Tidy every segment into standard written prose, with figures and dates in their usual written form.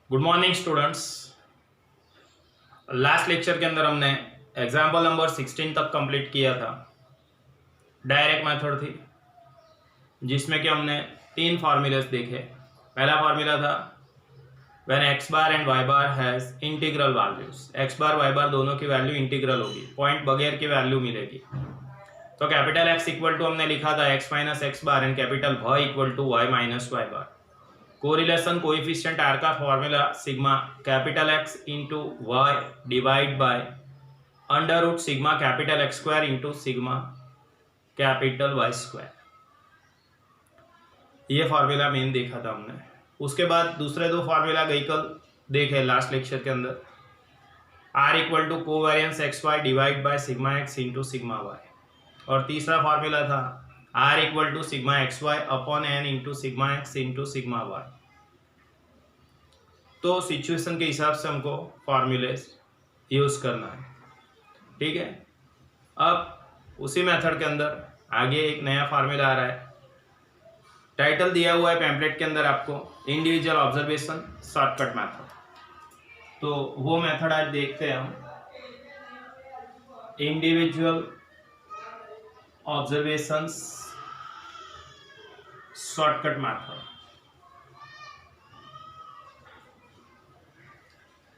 Good morning students. Last lecture के अंदर हमने एग्जाम्पल नंबर 16 तक कंप्लीट किया था। डायरेक्ट मेथड थी जिसमें कि हमने तीन फार्मूलेस देखे। पहला फार्मूला था when x bar and y bar has integral values, x bar y bar दोनों की वैल्यू इंटीग्रल होगी, पॉइंट बगैर की वैल्यू मिलेगी। तो कैपिटल एक्स इक्वल टू हमने लिखा था x minus x bar and capital Y equal to Y minus y bar. Correlation coefficient r का formula sigma capital X into y divide by under root sigma capital X square into sigma capital Y square. ये formula मेन देखा था हमने। उसके बाद दूसरे दो फार्मूला गई कल देखे लास्ट लेक्चर के अंदर। R equal to covariance X Y divide by sigma X into sigma Y, और तीसरा फार्मूला था R equal to sigma X Y upon N into sigma X into sigma Y. तो situation के हिसाब से हमको फॉर्मूले यूज करना है, ठीक है। अब उसी मेथड के अंदर आगे एक नया फार्मूला आ रहा है। टाइटल दिया हुआ है पैम्पलेट के अंदर आपको, इंडिविजुअल ऑब्जर्वेशन शॉर्टकट मेथड। तो वो मेथड आज देखते हैं हम, individual observations shortcut method.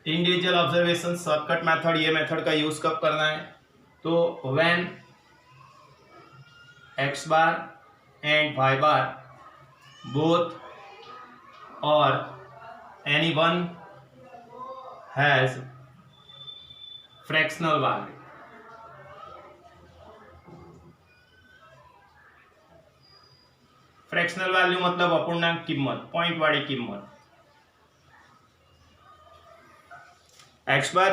Individual observation shortcut method, ये मेथड का यूज कब करना है? तो when x bar and y bar both और any one has fractional value. Fractional value मतलब अपूर्णांक किम्मत, पॉइंट वाली किम्मत। X bar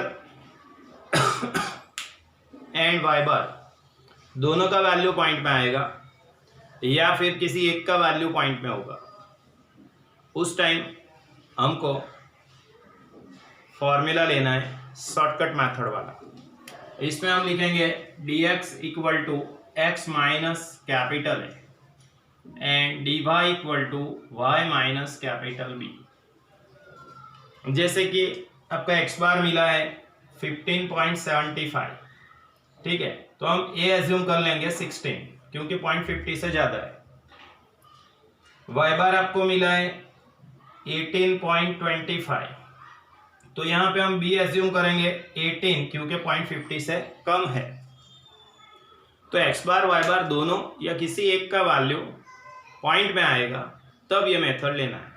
and y bar दोनों का वैल्यू पॉइंट में आएगा या फिर किसी एक का वैल्यू पॉइंट में होगा, उस टाइम हमको फॉर्मूला लेना है शॉर्टकट मेथड वाला। इसमें हम लिखेंगे dx equal to X minus capital A and dy equal to Y minus capital B. जैसे कि आपका एक्स बार मिला है 15.75, ठीक है, तो हम ए एज्यूम कर लेंगे 16 क्योंकि 0.50 से ज्यादा है। वाई बार आपको मिला है 18.25, तो यहां पे हम बी एज्यूम करेंगे 18 क्योंकि 0.50 से कम है। तो एक्स बार वाई बार दोनों या किसी एक का वैल्यू पॉइंट में आएगा तब ये मेथड लेना है,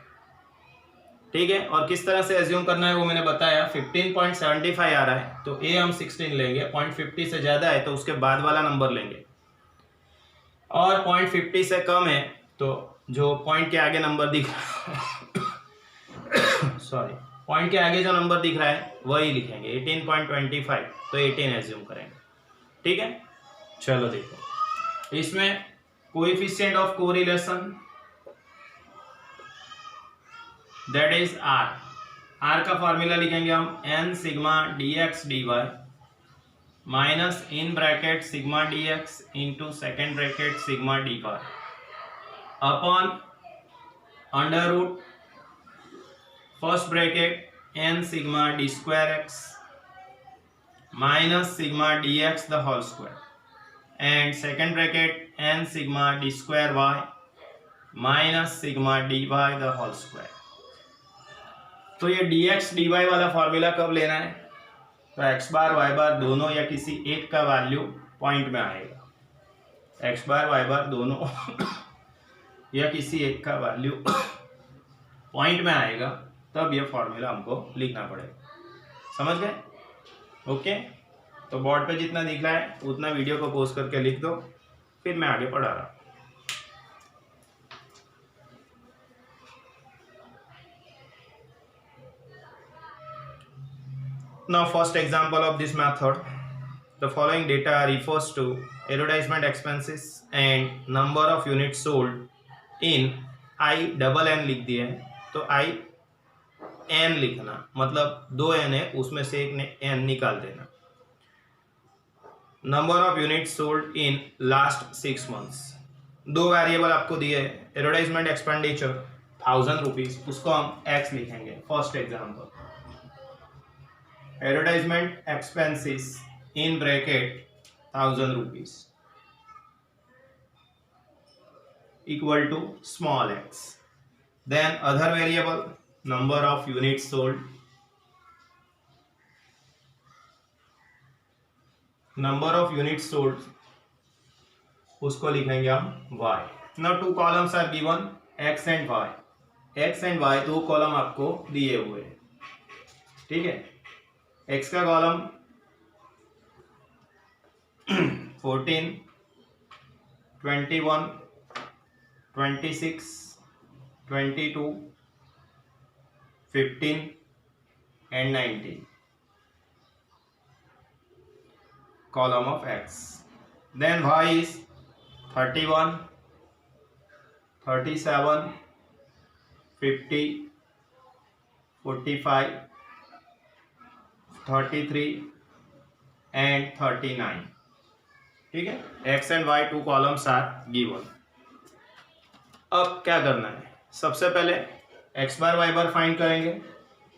ठीक है। और किस तरह से एज्यूम करना है वो मैंने बताया। 15.75 आ रहा है तो ए हम 16 लेंगे, 0.50 से ज्यादा है तो उसके बाद वाला नंबर लेंगे, और 0.50 से कम है तो जो पॉइंट के आगे नंबर दिख सॉरी पॉइंट के आगे जो नंबर दिख रहा है वही लिखेंगे। 18.25 तो 18 एज्यूम करेंगे, ठीक है। चलो देखो, इसमें coefficient of correlation that is R. R का फॉर्मूला लिखेंगे हम N sigma D x D Y minus in bracket sigma D X into second bracket sigma D Y upon under root first bracket N sigma D square x minus sigma D X the whole square and second bracket N sigma D square Y minus sigma D Y the whole square. तो ये dx dy वाला formula कब लेना है? तो x bar y बार दोनों या किसी एक का वैल्यू पॉइंट में आएगा। x बार y बार दोनों या किसी एक का वैल्यू पॉइंट में आएगा तब ये फॉर्मूला हमको लिखना पड़ेगा। समझ गए? ओके, तो बोर्ड पे जितना दिख रहा है उतना वीडियो को पॉज करके लिख दो, फिर मैं आगे पढ़ा रहा हूँ। Now first example of this method, the following data refers to advertisement expenses and number of units sold in I double N लिख दिया है तो I n लिखना, मतलब 2 n है उसमें से एक n निकाल देना। Number of unit sold in last 6 months, 2 variable आपको दिए, एडवर्टाइजमेंट एक्सपेंडिचर ₹1000, उसको हम एक्स लिखेंगे। First example, advertisement expenses in bracket ₹1000 equal to small x. Then other variable, number of units sold, number of units sold, उसको लिखेंगे हम y. Now two columns are given, x and y. x and y दो column आपको दिए हुए, ठीक है। x का column 14, 21, 26, 22, 15 and 19, column of x. Then y is 31, 37, 50, 45, 33 and 39, ठीक है। x and y two columns are given. अब क्या करना है, सबसे पहले x bar y bar find करेंगे,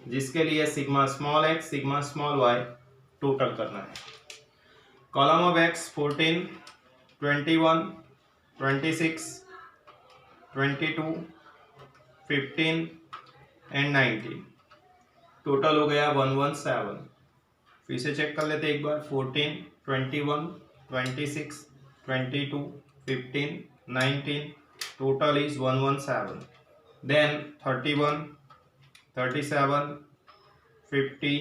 जिसके लिए sigma small x sigma small y total करना है। Column of x 14, 21, 26, 22, 15 and 19, total हो गया 117। फिर से चेक कर लेते एक बार, 14, 21, 26, 22, 15, 19, total is 117. Then 31, 37, 50,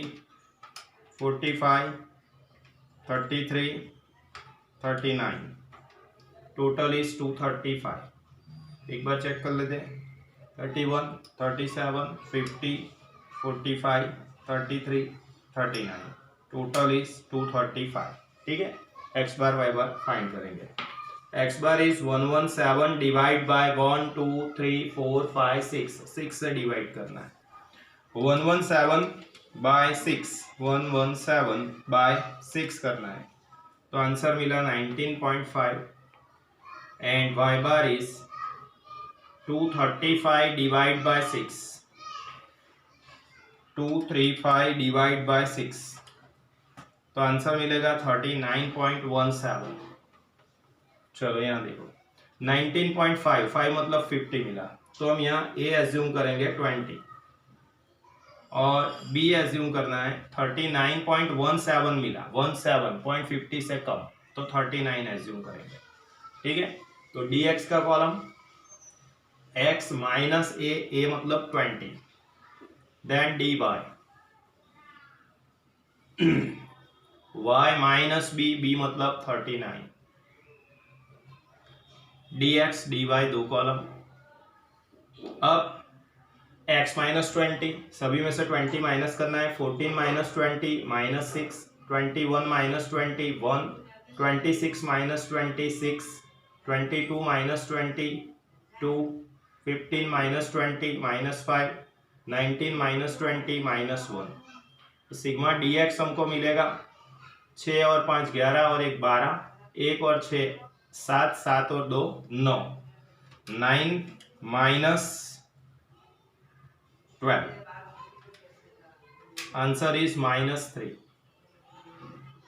45, 33, 39, total is 235। एक बार चेक कर लेते हैं, 31, 37, 50, 45, 33, 39, total is 235, ठीक है। x bar y bar find करेंगे। x bar is 117 divide by 1 2 3 4 5 6, 6 से डिवाइड करना है। 117 बाय 6, 117 बाय 6 करना है, तो आंसर मिला 19.5 and y bar is 235 divide by 6, 235 divide by 6, तो आंसर मिलेगा 39.17। चलो यहाँ देखो 19.5, 5 मतलब 50 मिला, तो हम यहाँ a एज्यूम करेंगे 20 और b एज्यूम करना है 39.17 मिला, 17.50 से कम, तो 39 एज्यूम करेंगे, ठीक है। तो dx का कॉलम x माइनस a मतलब 20, then dy y minus b मतलब 39, dx dy दो कॉलम। अब x माइनस 20, सभी में से 20 माइनस करना है, 14 minus 20 minus 6, 21 minus 20 1, 26 minus 26 22 minus 22, 15 minus 20 minus 5, 19 minus 20 minus 1, तो सिग्मा dx हमको मिलेगा 6 और 5 11 और 1 12, 1 और 6 7, 7 और 2 9, 9 minus 12, answer is -3।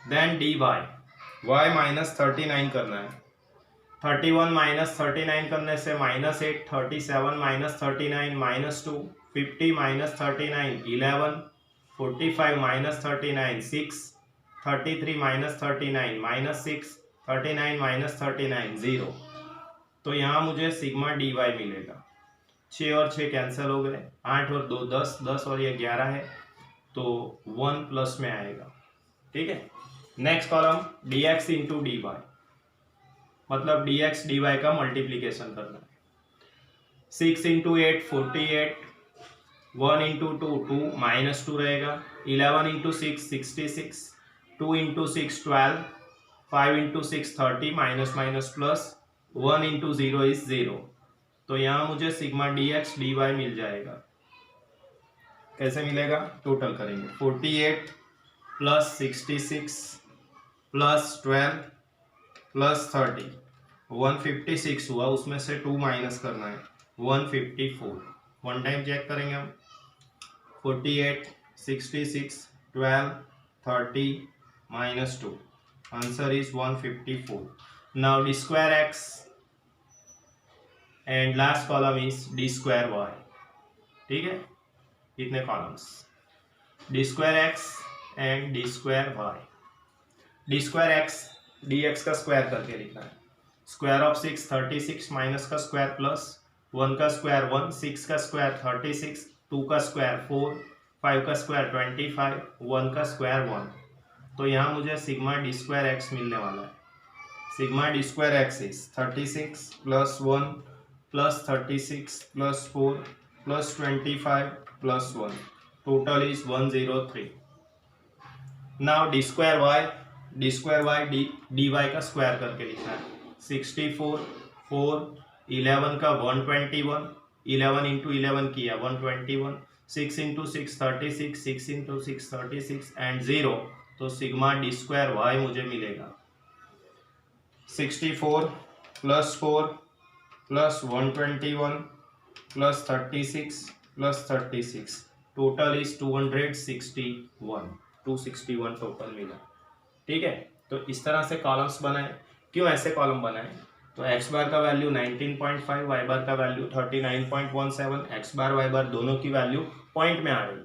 Then dy y minus 39 करना है, 31 माइनस 39 करने से -8, 37 minus 39 -2, 50 minus 39 11, 45 minus 39 6, 33 minus 39 -6, 39 minus 39 0, तो यहाँ मुझे सिग्मा dy मिलेगा। 6 और 6 कैंसिल हो गए, 8 और 2 10, 10 और ये 11 है, तो 1 प्लस में आएगा, ठीक है। Next column dx into dy, मतलब dx dy का मल्टीप्लीकेशन करना है। 6 इंटू 8 48, 1 इंटू 2 2 -2 रहेगा, 11 into 6 66, 2 into 6 12, 5 into 6 30 minus minus plus, 1 into 0 is 0, तो यहाँ मुझे सिग्मा dx dy मिल जाएगा। कैसे मिलेगा, टोटल करेंगे, 48 प्लस 66 प्लस 12 प्लस 30, 156 हुआ, उसमें से 2 माइनस करना है, 154, वन टाइम चेक करेंगे हम। 48, 66, 12, 30 -2, answer is 154. Now d square x and last column is d square y. ठीक है, कितने columns, d square x and d square y. d square x dx का स्क्वायर करके लिखना है। स्क्वायर ऑफ 6 36 माइनस का स्क्वायर प्लस 1 का square 1, 6 का स्क्वायर 36, 2 का स्क्वायर 4, 5 का स्क्वायर 25, 1 का स्क्वायर 1। तो यहाँ मुझे सिग्मा डी स्क्वायर एक्स मिलने वाला है। Sigma D square x is 36 plus 1 plus 36 plus 4 plus 25 plus 1, total is 103। Now d square y d y का स्क्वायर करके लिखना है। 64, 4, 11 का 121, 11 इंटू 11 किया 121, 6 इंटू 6 36, 6 इंटू 6 36 एंड 0, तो सिग्मा डी स्क्वायर वाई मुझे मिलेगा 64 plus 4 plus 121 plus 36 plus 36, total is 261 total मिला। ठीक है, तो इस तरह से कॉलम्स बनाए। क्यों ऐसे कॉलम बनाए? तो एक्स बार का वैल्यू 19.5, वाई बार का value 39.17, x bar y bar दोनों की वैल्यू पॉइंट में आ रही।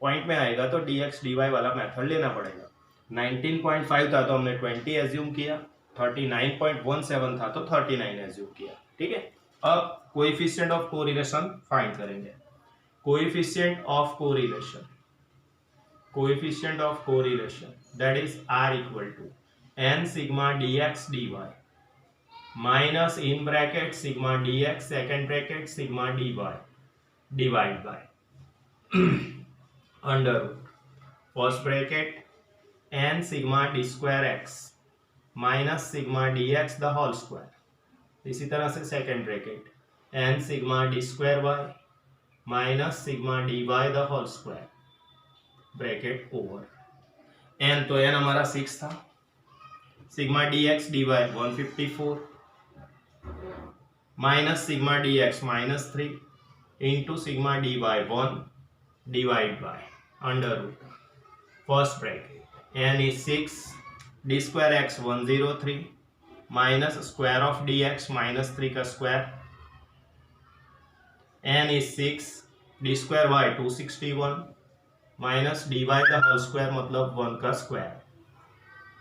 पॉइंट में आएगा तो डी एक्स डी वाई वाला मेथड लेना पड़ेगा। 19.5 था तो हमने 20 एज्यूम किया, 39.17 था तो 39 एज्यूम किया। ठीक है, अब कोएफिशिएंट ऑफ कोरिलेशन फाइंड करेंगे। Coefficient of correlation that is r equal to n sigma dx dy minus in bracket sigma dx second bracket sigma dy divide by under root first bracket n sigma d square x minus sigma dx the whole square, इसी तरह से second bracket n sigma d square y minus sigma dy the whole square bracket over n, तो n हमारा 6 था। Sigma D x D y 154 minus sigma D x -3 into sigma D y 1 divide by under root first bracket n is 6, d square x 103 minus square of d x -3 का square, n is 6, d square y 261 minus d y का whole square मतलब 1 का square.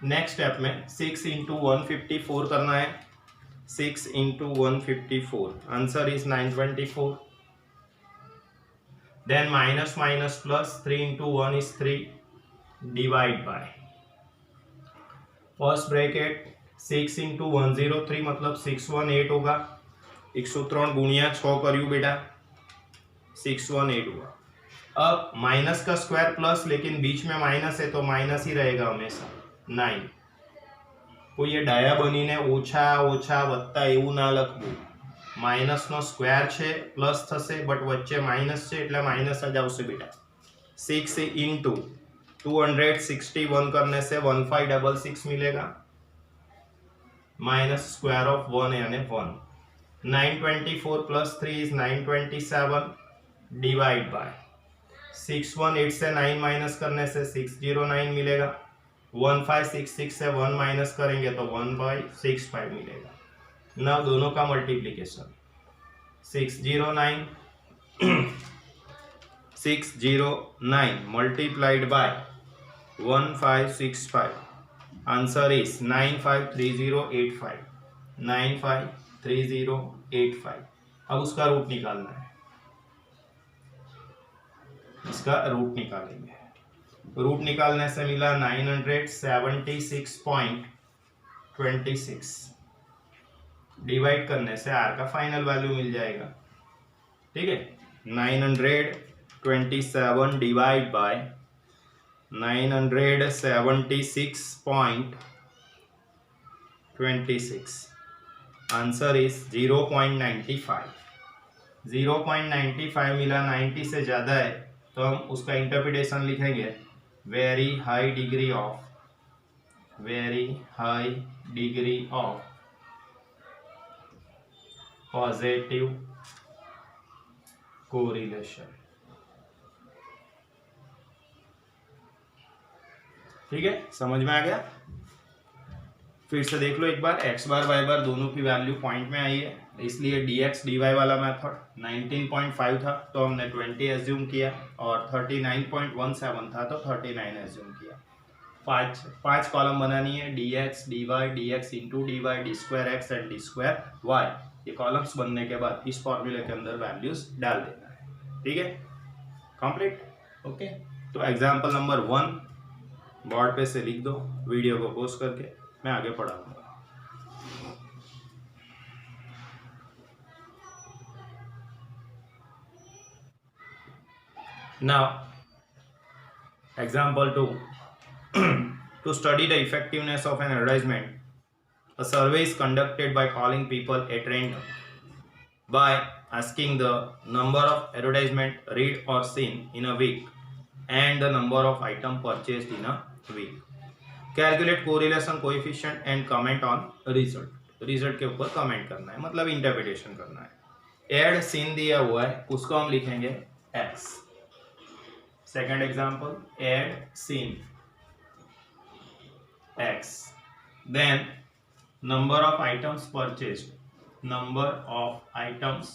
Next step में 6 into 154 करना है। 6 into 154, answer is 924। Then minus minus plus 3 into 1 is 3 divide by first bracket 6 into 103 मतलब 618 होगा। 103 गुणिया 6 करियो बेटा 618 हुआ। अब माइनस का स्क्वायर प्लस, लेकिन बीच में माइनस है तो माइनस ही रहेगा हमेशा 9। કોઈ એ ડાયા બનીને ઓછા ઓછા વત્તા એવું ના લખવું, માઇનસનો સ્ક્વેર છે પ્લસ થશે બટ વચ્ચે માઇનસ છે એટલે માઇનસ જ આવશે બેટા। 6 इंटू 261 करने से 1566 मिलेगा माइनस स्क्वायर ऑफ 1 यानी 1। 924 प्लस 3 इज 927 डिवाइड बाय 618 से 9 माइनस करने से 609 मिलेगा। 1566 से 1 माइनस करेंगे तो 1565 मिलेगा। ना दोनों का multiplication 609 multiplied by 1565, answer is 953085। 953085। अब उसका रूट निकालना है, इसका रूट निकालेंगे। रूट निकालने से मिला 976.26, डिवाइड करने से आर का फाइनल वैल्यू मिल जाएगा। ठीक है, 927 डिवाइड बाय 976.26, आंसर इज 0.95। 0.95 मिला, 90 से ज़्यादा है तो हम उसका इंटरप्रिटेशन लिखेंगे very high degree of positive correlation. ठीक है, समझ में आ गया। फिर से देख लो एक बार, x बार y बार दोनों की वैल्यू पॉइंट में आई है, इसलिए dx dy वाला मेथड 19.5 था तो हमने 20 एज्यूम किया, और 39.17 था तो 39 एज्यूम किया। पांच कॉलम बनानी है, dx dy dx into dy d square x and d square y। ये कॉलम्स बनने के बाद इस फॉर्मूले के अंदर वैल्यूज डाल देना है। ठीक है, कंप्लीट। ओके, तो एग्जांपल नंबर 1 बोर्ड पे से लिख दो, वीडियो को पॉज करके मैं आगे पढ़ाऊंगा। Now, example 2. To study the effectiveness of an advertisement, a survey is conducted by calling people at random, by asking the number of advertisement read or seen in a week and the number of items purchased in a week. Calculate correlation coefficient and comment on result. Result के ऊपर comment करना है, मतलब interpretation करना है। Add scene दिया हुआ है, उसको हम लिखेंगे x। Second example, add seen x, then number of items purchased, number of items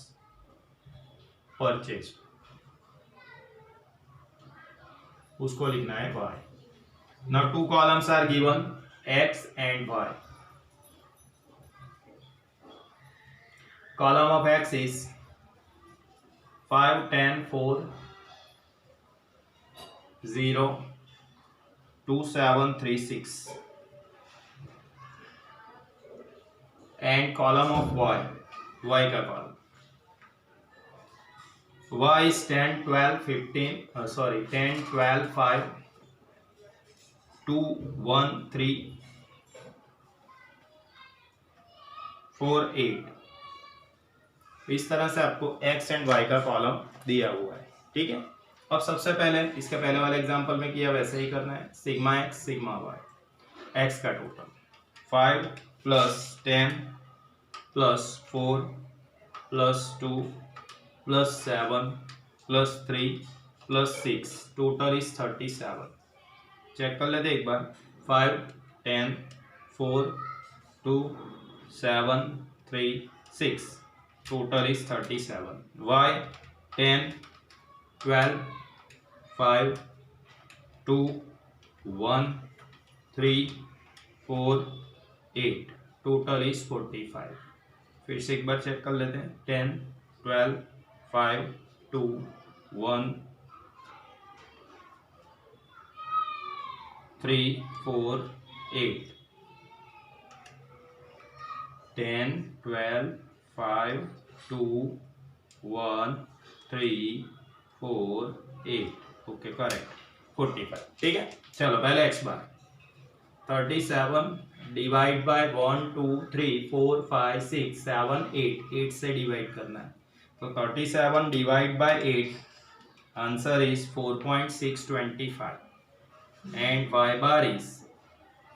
purchased, उसको लिखना है y। Now 2 columns are given, x and y. Column of x is 5, 10, 4, 0, 2, 7, 3, 6. And column of y, y का column. Y is 10, 12, 15, 10, 12, 5, 2, 1, 3, 4, 8। इस तरह से आपको x and y का column दिया हुआ है। ठीक है, अब सबसे पहले इसके पहले वाले एग्जांपल में किया वैसे ही करना है, sigma x sigma y। x का total 5 plus 10 plus 4 plus 2 plus 7 plus 3 plus 6, total is 37। Check कर लेते एक बार, 5, 10, 4, 2, 7, 3, 6, total is 37. Y 10, 12, 5, 2, 1, 3, 4, 8, total is 45। फिर से एक बार चेक कर लेते हैं, 10, 12, 5, 2, 1, 3, 4, 8, 10, 12, 5, 2, 1, 3, 4, 8। Okay, correct, 45। ठीक है, चलो पहले x बार 37 डिवाइड बाय 1, 2, 3, 4, 5, 6, 7, 8, 8 से डिवाइड करना है, तो 37 divide by 8, answer is 4.625। And y bar is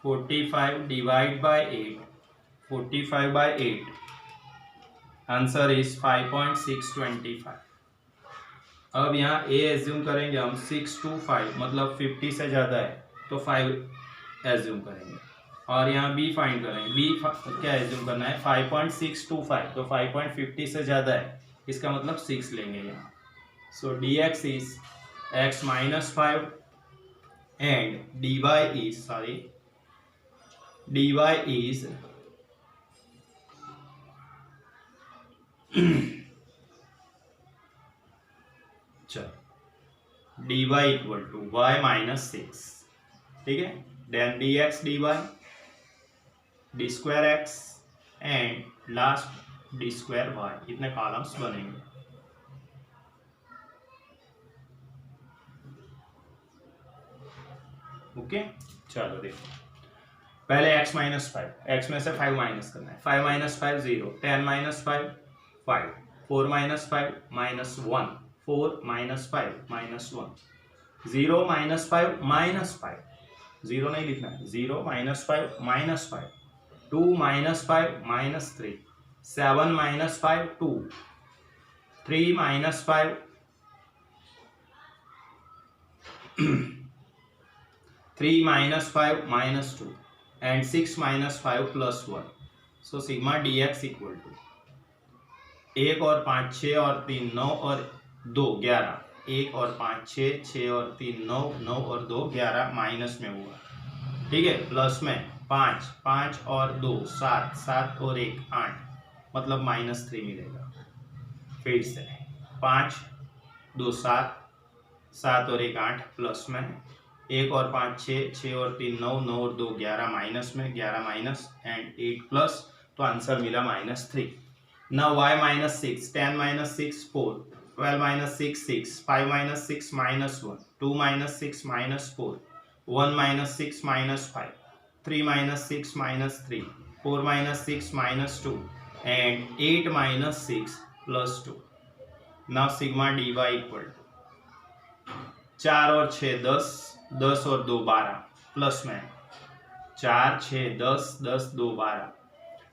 45 divide by 8, 45 by 8, answer is 5.625। अब यहाँ a एज्यूम करेंगे हम 625, मतलब 50 से ज़्यादा है तो 5 एज्यूम करेंगे, और यहाँ b फाइंड करेंगे, b क्या एज्यूम करना है, 5.625, तो 5.50 से ज़्यादा है, इसका मतलब 6 लेंगे यहाँ। So dx is x minus 5 and dy is चलो dy equal to y minus 6। ठीक है, then dx dy d square x and last d square y, इतने कॉलम्स बनेंगे। ओके, चलो देखो, पहले x माइनस 5, x में से 5 माइनस करना है, 5 minus 5 0, 10 minus 5 5, 4 minus 5 minus 1, 4 minus 5 minus 1, 0 minus 5 minus 5, 0 नहीं लिखना है, 0 minus 5 minus 5, 2 minus 5 minus 3, 7 minus 5 2, 3 minus 5 3 minus 5 minus 2 and 6 minus 5 plus 1. So sigma dx equal to 1 और 5 6 और 3 9 और 2 11, 1 और 5 6 6 और 3 9 9 और 2 11 माइनस में हुआ, ठीक है, प्लस में 5 5 और 2 7 7 और 1 8, मतलब -3 मिलेगा। फिर से 5 2 7 7 और 1 8, प्लस में 1 और 5 6 6 और 3 9 9 और 2 11 माइनस में 11 माइनस एंड 8 प्लस, तो आंसर मिला -3। Now y minus 6, 10 minus 6 4, 12 minus 6 6, 5 minus 6 minus 1, 2 minus 6 minus 4, 1 minus 6 minus 5, 3 minus 6 minus 3, 4 minus 6 minus 2 and 8 minus 6 plus 2. Now sigma dy equal to 4 और 6 10, 10 और 2 12, प्लस में 4 6 10 10 2 12,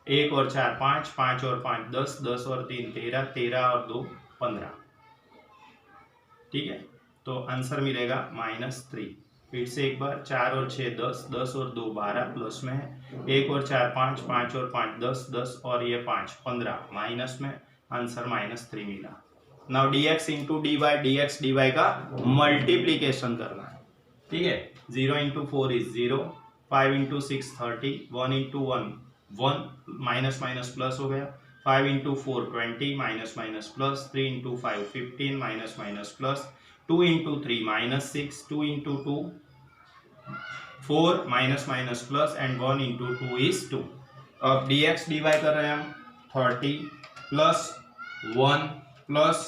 1 और 4 5 5 और 5 10 10 और 3 13 13 और 2 15, ठीक है, तो आंसर मिलेगा -3। फिर से एक बार 4 और 6 10 10 और 2 12, प्लस में है 1 और 4 5 5 और 5 10 10 और ये 5 15, माइनस में, आंसर -3 मिला। Now dx into d y, dx dy का मल्टीप्लीकेशन करना है, ठीक है। 0 into 4 is 0, 5 into 6 30, 1 into 1 1, minus minus plus हो गया, 5 into 4 20, minus minus plus, 3 into 5 15, minus minus plus, 2 into 3 -6, 2 into 2 4, minus minus plus and 1 into 2 is 2। अब dx dy कर रहे हैं हम, 30 plus 1 plus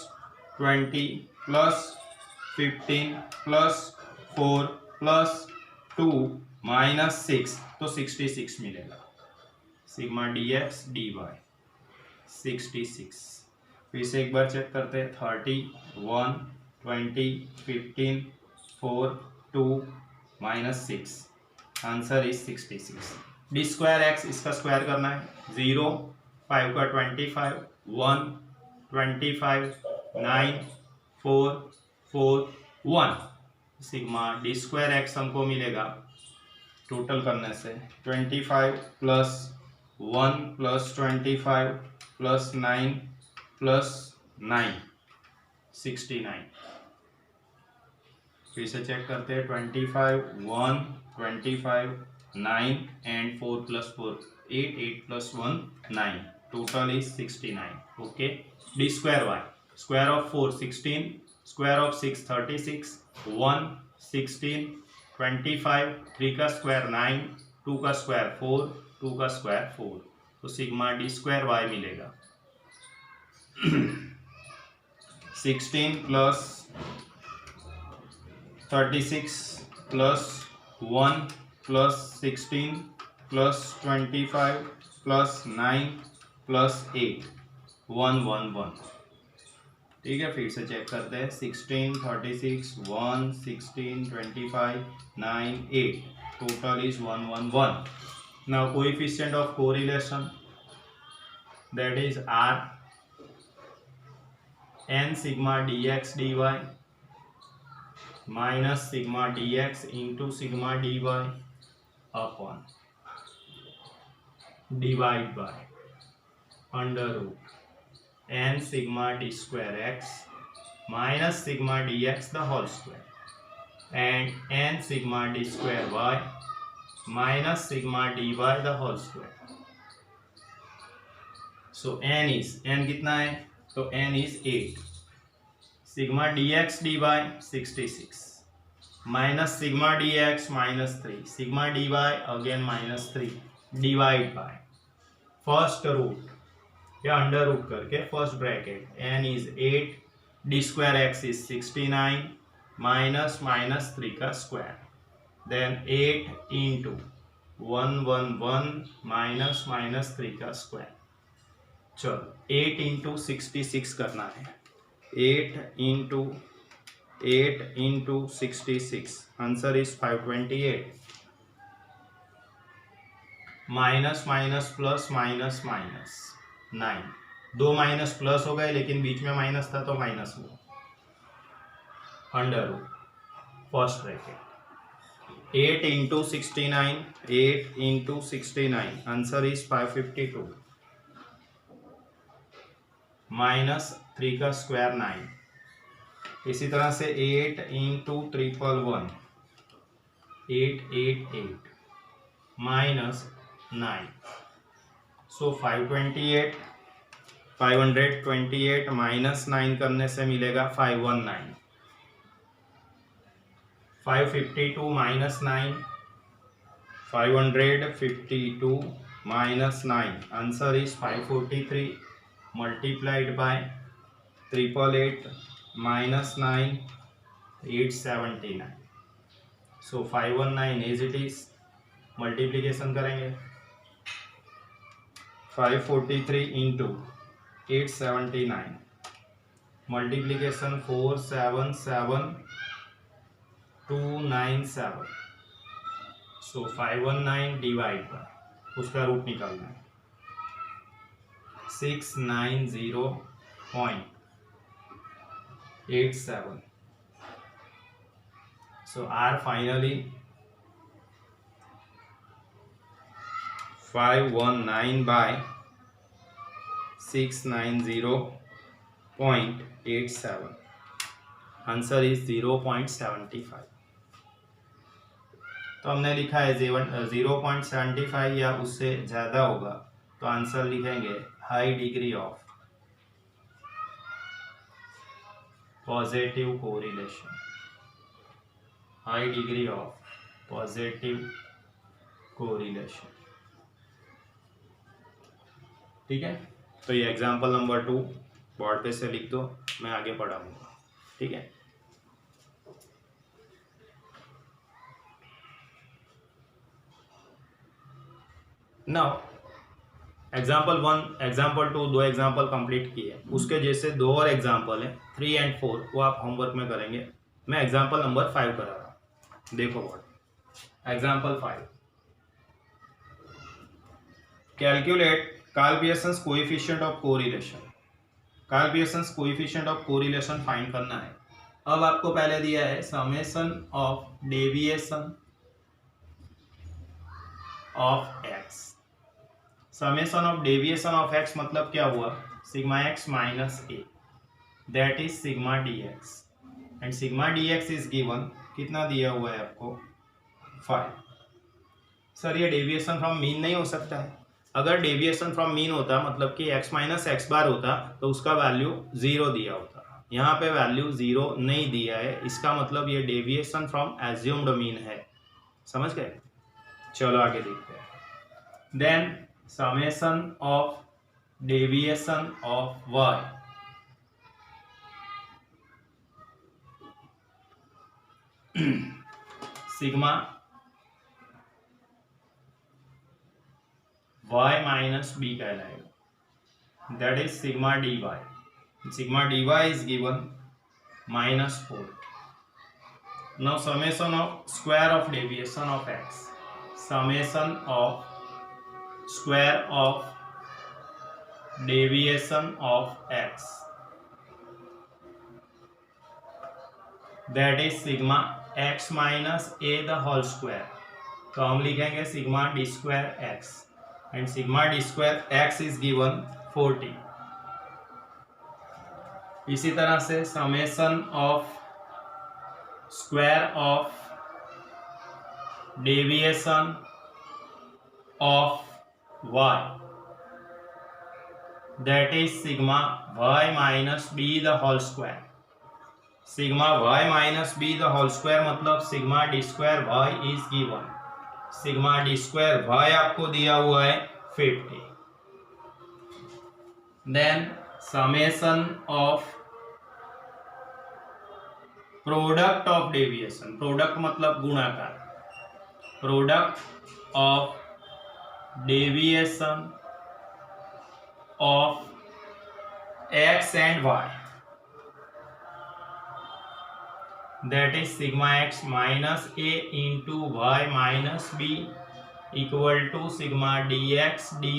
20 plus 15 plus 4 plus 2 -6, तो 66 मिलेगा। Sigma dx dy 66। फिर से एक बार चेक करते हैं, 30 1 20 15 4 2 -6, answer is 66। D square x, इसका स्क्वायर करना है, 0 5 का 25 1 25 9 4 4 1, सिग्मा डी स्क्वायर एक्स हमको मिलेगा टोटल करने से 25 प्लस 1 प्लस 25 प्लस 9 प्लस 9 69। फिर से चेक करते हैं, 25 1 25 9 and 4 plus 4 8 8 plus 1 9, total is 69। Okay, d square y, square of 4 16, square of 6 36, 1 16 25, 3 का स्क्वायर 9, 2 का स्क्वायर 4, 2 का स्क्वायर 4, तो सिग्मा डी स्क्वायर वाई मिलेगा 16 plus 36 plus 1 plus 16 plus 25 plus 9 plus 8 1 1 1, ठीक है। फिर से चेक करते हैं, 16 36 1 16 25 9 8, total is 1 1 1. Now coefficient of correlation, that is R, n sigma dx dy minus sigma dx into sigma dy upon divide by under root n sigma d square x minus sigma dx the whole square and n sigma d square y minus sigma dy the whole square. So n is, n कितना है, तो n is 8, sigma dx dy 66 minus sigma dx -3, sigma dy again -3, divide by first root या under root करके first bracket, n is 8, d square x is 69 minus minus 3 का square, then 8 into 1 1 1 minus minus 3 का square. चलो 8 into 66 करना है, 8 into 66, answer is 528। Minus minus plus minus minus 9, 2 minus plus हो गए लेकिन बीच में माइनस था तो माइनस हुआ, under root first bracket 8 into 69, 8 into 69, answer is 552 minus 3 का स्क्वायर 9। इसी तरह से 8 इंटू 111, 888 माइनस 9, सो 528 माइनस 9 करने से मिलेगा 519, 552 minus 9, 552 minus 9, answer is 543 multiplied by 888 minus 9, 879, so 519 as it is. Multiplication करेंगे 543 into 879, multiplication 477297, so 519 divide by उसका रूट निकालना है 690.87, so R finally 519 by 690.87, answer is 0.75। तो हमने लिखा है 0.75 या उससे ज़्यादा होगा तो आंसर लिखेंगे high degree of positive correlation, high degree of positive correlation. ठीक है, तो ये एग्जाम्पल नंबर 2 बोर्ड पे से लिख दो, मैं आगे पढ़ाऊंगा। ठीक है, now example 1, example 2, 2 example complete किए, उसके जैसे 2 और एग्जाम्पल है 3 and 4, वो आप होमवर्क में करेंगे। मैं एग्जाम्पल नंबर 5 करा रहा हूँ, देखो board. Example 5, calculate Karl Pearson's coefficient of correlation. Karl Pearson's coefficient of correlation find करना है। अब आपको पहले दिया है summation of deviation of x. Summation of deviation of x मतलब क्या हुआ, sigma x minus a, that is sigma D x, and sigma D x is given, कितना दिया हुआ है आपको 5। सर ये डेविएशन फ्रॉम मीन नहीं हो सकता है? अगर डेविएशन फ्रॉम मीन होता मतलब कि x माइनस एक्स बार होता तो उसका वैल्यू 0 दिया होता। यहाँ पे वैल्यू 0 नहीं दिया है, इसका मतलब ये डेविएशन फ्रॉम एज्यूम्ड मीन है। समझ गए? चलो आगे देखते हैं। Then summation of deviation of y, sigma y minus b कहलाएगा, that is sigma D y. Sigma D y is given -4। Now summation of square of deviation of x, summation of square of deviation of x, that is sigma x minus a the whole square. तो हम लिखेंगे sigma D square x, and sigma d square x is given 40। इसी तरह से summation of square of deviation of y, that is sigma y minus b the whole square. Sigma y minus b the whole square मतलब sigma D square y is given, sigma D square y आपको दिया हुआ है 50। Then summation of product of deviation, product मतलब गुणाकार, product of deviation of x and y, that is sigma x minus a into y minus b equal to sigma dx dy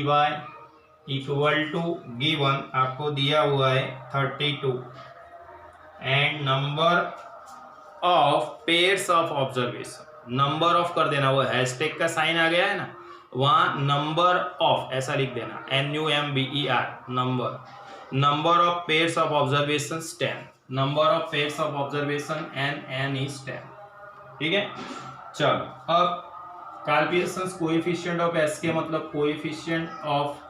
equal to given आपको दिया हुआ है 32 and number of pairs of observation, number of कर देना, वो hashtag का sign आ गया है ना, वहाँ नंबर ऑफ ऐसा लिख देना, NUMBER, number of pairs of observation 10, number of pairs of observation N is 10। ठीक है, चलो अब Karl Pearson coefficient of S K मतलब कोएफिशिएंट ऑफ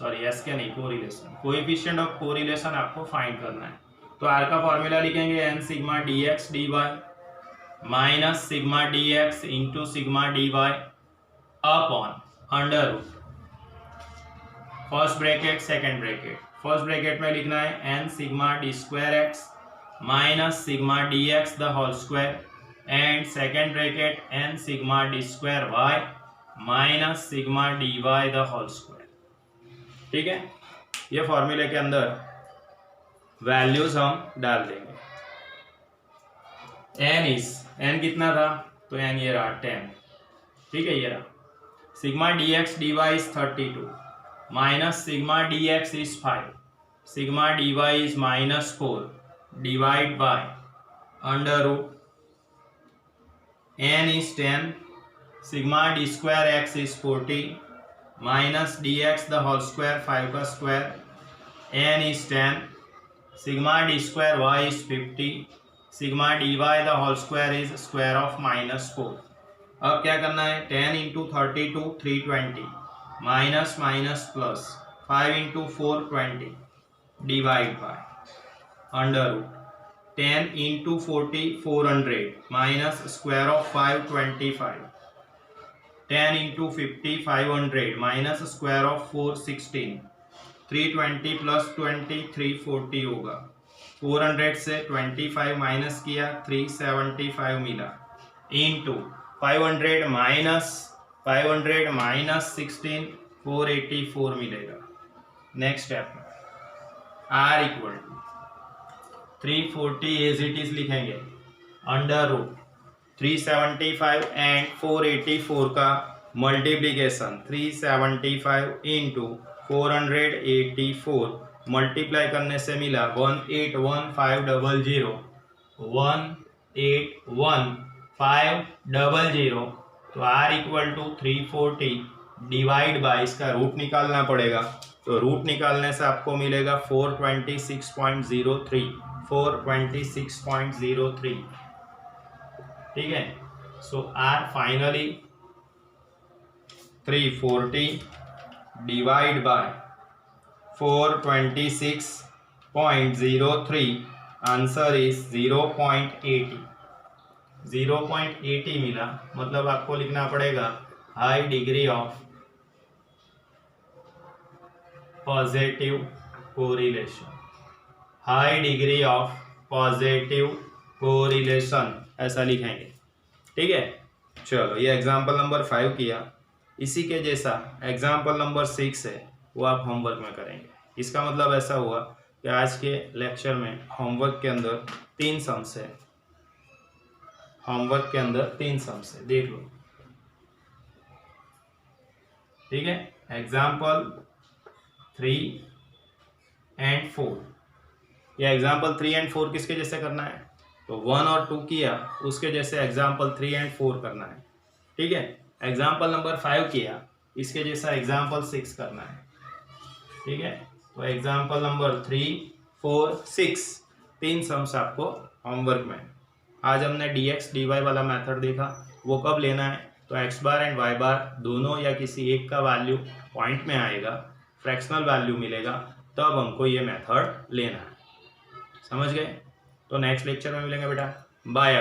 एस के नहीं, कोरिलेशन, कोएफिशिएंट ऑफ कोरिलेशन आपको फाइंड करना है। तो आर का फॉर्मूला लिखेंगे n sigma dx dy minus sigma dx into sigma dy upon under root, first bracket second bracket, first bracket में लिखना है n sigma d square x minus sigma dx the whole square and second bracket n sigma d square y minus sigma dy the whole square. ठीक है, ये फॉर्मूले के अंदर values हम डाल देंगे। n कितना था, तो n ये रहा 10। ठीक है, ये रहा sigma dx dy is 32 minus sigma dx is 5, sigma dy is minus 4 divide by under root n is 10, sigma d square x is 40 minus dx the whole square 5 का square, n is 10, sigma d square y is 50, sigma dy the whole square is square of minus 4। अब क्या करना है, 10 into 32 320 minus minus plus 5 into 4 20 divide by under root 10 into 40 400 minus square of 5 25, 10 into 50 500 minus square of 4 16, 320 plus 20 340 होगा, 400 से 25 minus किया 375 मिला into 500 minus 16 484 मिलेगा। Next step में r equal to 340 as it is लिखेंगे अंडर रूट 375 एंड 484 का multiplication 375 into 484 multiply करने से मिला 181500, 181500। तो r equal to 340 divide by इसका रूट निकालना पड़ेगा, तो रूट निकालने से आपको मिलेगा 426.03, 426.03। ठीक है, so r finally 340 divide by 426.03, answer is 0.80, 0.80 मिला। मतलब आपको लिखना पड़ेगा high degree of positive correlation, high degree of positive correlation ऐसा लिखेंगे। ठीक है, चलो ये एग्जाम्पल नंबर 5 किया। इसी के जैसा एग्जाम्पल नंबर 6 है, वो आप होमवर्क में करेंगे। इसका मतलब ऐसा हुआ कि आज के लेक्चर में होमवर्क के अंदर 3 सम्स है, होमवर्क के अंदर 3 सम्स है, देख लो। ठीक है, एग्जाम्पल 3 एंड 4, या एग्जाम्पल 3 एंड 4 किसके जैसे करना है, तो 1 और 2 किया उसके जैसे एग्जाम्पल 3 एंड 4 करना है। ठीक है, एग्जाम्पल नंबर 5 किया इसके जैसा एग्जाम्पल 6 करना है। ठीक है, तो एग्जाम्पल नंबर 3 4 6 3 सम्स आपको होमवर्क में। आज हमने dx dy वाला मेथड देखा, वो कब लेना है, तो x बार एंड y बार दोनों या किसी एक का वैल्यू पॉइंट में आएगा, फ्रैक्शनल वैल्यू मिलेगा, तब हमको ये मेथड लेना है। समझ गए? तो नेक्स्ट लेक्चर में मिलेंगे बेटा, बाय।